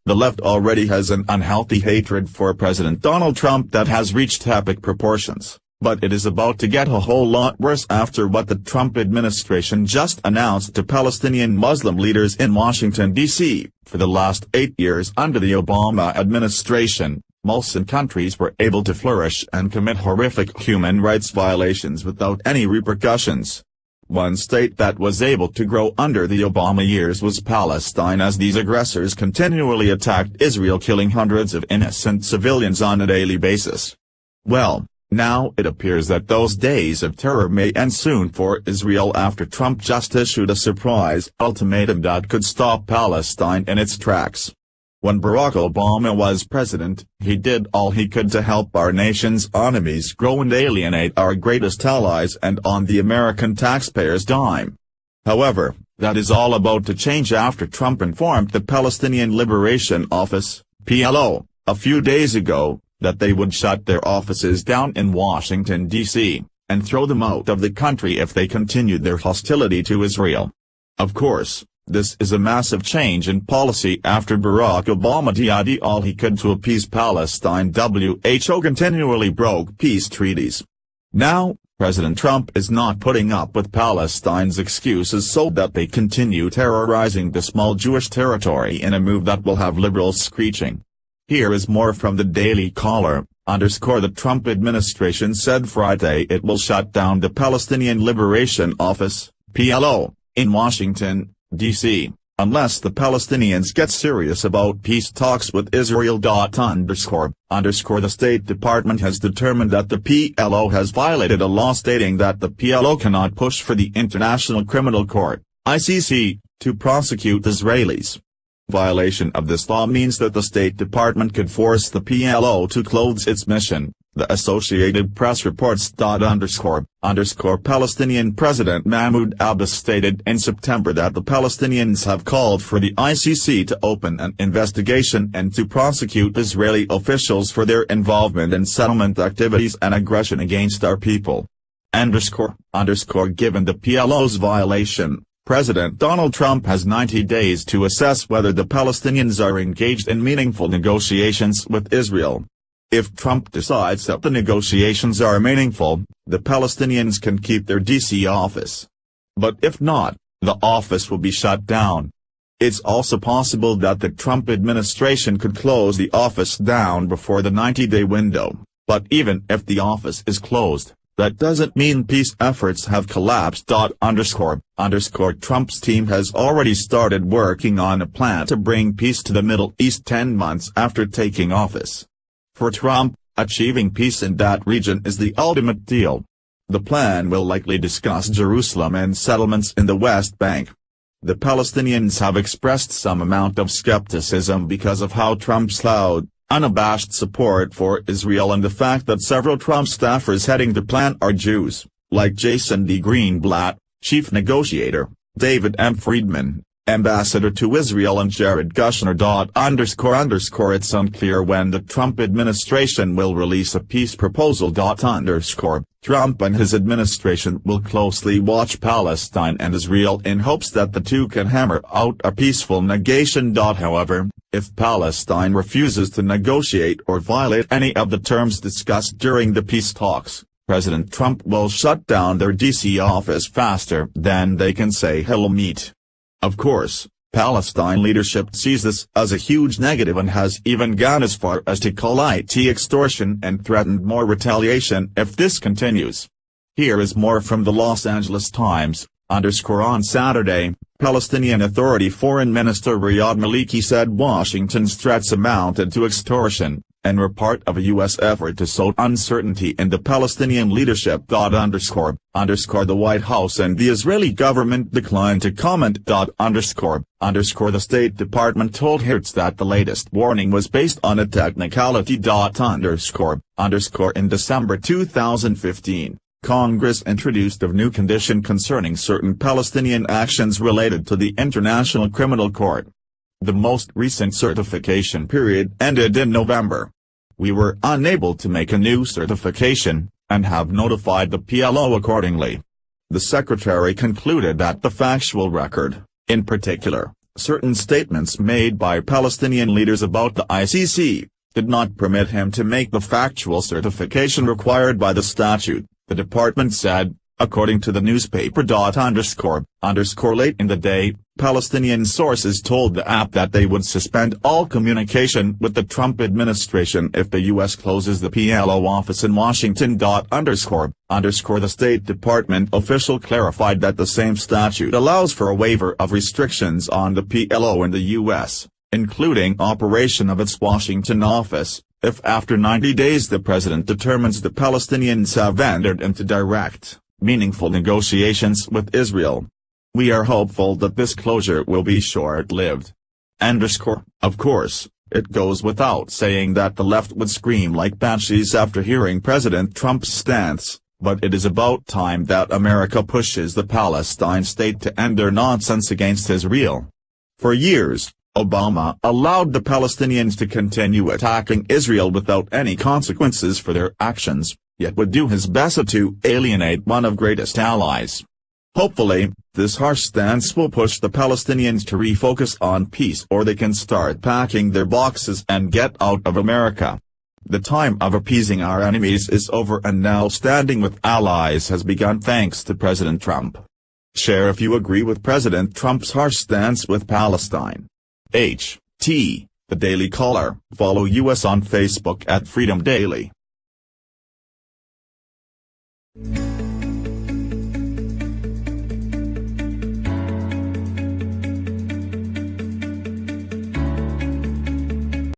The left already has an unhealthy hatred for President Donald Trump that has reached epic proportions, but it is about to get a whole lot worse after what the Trump administration just announced to Palestinian Muslim leaders in Washington, D.C. For the last 8 years under the Obama administration, Muslim countries were able to flourish and commit horrific human rights violations without any repercussions. One state that was able to grow under the Obama years was Palestine, as these aggressors continually attacked Israel, killing hundreds of innocent civilians on a daily basis. Well, now it appears that those days of terror may end soon for Israel after Trump just issued a surprise ultimatum that could stop Palestine in its tracks. When Barack Obama was president, he did all he could to help our nation's enemies grow and alienate our greatest allies, and on the American taxpayer's dime. However, that is all about to change after Trump informed the Palestinian Liberation Office, PLO, a few days ago, that they would shut their offices down in Washington, D.C., and throw them out of the country if they continued their hostility to Israel. Of course, this is a massive change in policy after Barack Obama did all he could to appease Palestine. WHO continually broke peace treaties. Now, President Trump is not putting up with Palestine's excuses so that they continue terrorizing the small Jewish territory in a move that will have liberals screeching. Here is more from the Daily Caller. The Trump administration said Friday it will shut down the Palestinian Liberation Office, PLO, in Washington, D.C., unless the Palestinians get serious about peace talks with Israel. The State Department has determined that the PLO has violated a law stating that the PLO cannot push for the International Criminal Court, ICC, to prosecute Israelis. Violation of this law means that the State Department could force the PLO to close its mission, the Associated Press reports. Palestinian President Mahmoud Abbas stated in September that the Palestinians have called for the ICC to open an investigation and to prosecute Israeli officials for their involvement in settlement activities and aggression against our people. Given the PLO's violation, President Donald Trump has 90 days to assess whether the Palestinians are engaged in meaningful negotiations with Israel. If Trump decides that the negotiations are meaningful, the Palestinians can keep their D.C. office. But if not, the office will be shut down. It's also possible that the Trump administration could close the office down before the 90-day window, but even if the office is closed, that doesn't mean peace efforts have collapsed. Trump's team has already started working on a plan to bring peace to the Middle East 10 months after taking office. For Trump, achieving peace in that region is the ultimate deal. The plan will likely discuss Jerusalem and settlements in the West Bank. The Palestinians have expressed some amount of skepticism because of how Trump's loud, unabashed support for Israel and the fact that several Trump staffers heading the plan are Jews, like Jason D. Greenblatt, chief negotiator, David M. Friedman, ambassador to Israel, and Jared Kushner. It's unclear when the Trump administration will release a peace proposal. Trump and his administration will closely watch Palestine and Israel in hopes that the two can hammer out a peaceful negation. However, if Palestine refuses to negotiate or violate any of the terms discussed during the peace talks, President Trump will shut down their D.C. office faster than they can say he'll meet. Of course, Palestine leadership sees this as a huge negative and has even gone as far as to call it extortion and threatened more retaliation if this continues. Here is more from the Los Angeles Times. On Saturday, Palestinian Authority Foreign Minister Riyad Maliki said Washington's threats amounted to extortion, and were part of a U.S. effort to sow uncertainty in the Palestinian leadership. The White House and the Israeli government declined to comment. The State Department told Hertz that the latest warning was based on a technicality. In December 2015, Congress introduced a new condition concerning certain Palestinian actions related to the International Criminal Court. The most recent certification period ended in November. We were unable to make a new certification, and have notified the PLO accordingly. The Secretary concluded that the factual record, in particular, Certain statements made by Palestinian leaders about the ICC did not permit him to make the factual certification required by the statute, the department said, according to the newspaper. Late in the day, Palestinian sources told the app that they would suspend all communication with the Trump administration if the U.S. closes the PLO office in Washington. The State Department official clarified that the same statute allows for a waiver of restrictions on the PLO in the U.S., including operation of its Washington office, if after 90 days the president determines the Palestinians have entered into direct, meaningful negotiations with Israel. We are hopeful that this closure will be short-lived. Of course, it goes without saying that the left would scream like banshees after hearing President Trump's stance, but it is about time that America pushes the Palestine state to end their nonsense against Israel. For years, Obama allowed the Palestinians to continue attacking Israel without any consequences for their actions, yet would do his best to alienate one of greatest allies. Hopefully, this harsh stance will push the Palestinians to refocus on peace, or they can start packing their boxes and get out of America. The time of appeasing our enemies is over, and now standing with allies has begun thanks to President Trump. Share if you agree with President Trump's harsh stance with Palestine. The Daily Caller. Follow us on Facebook at Freedom Daily.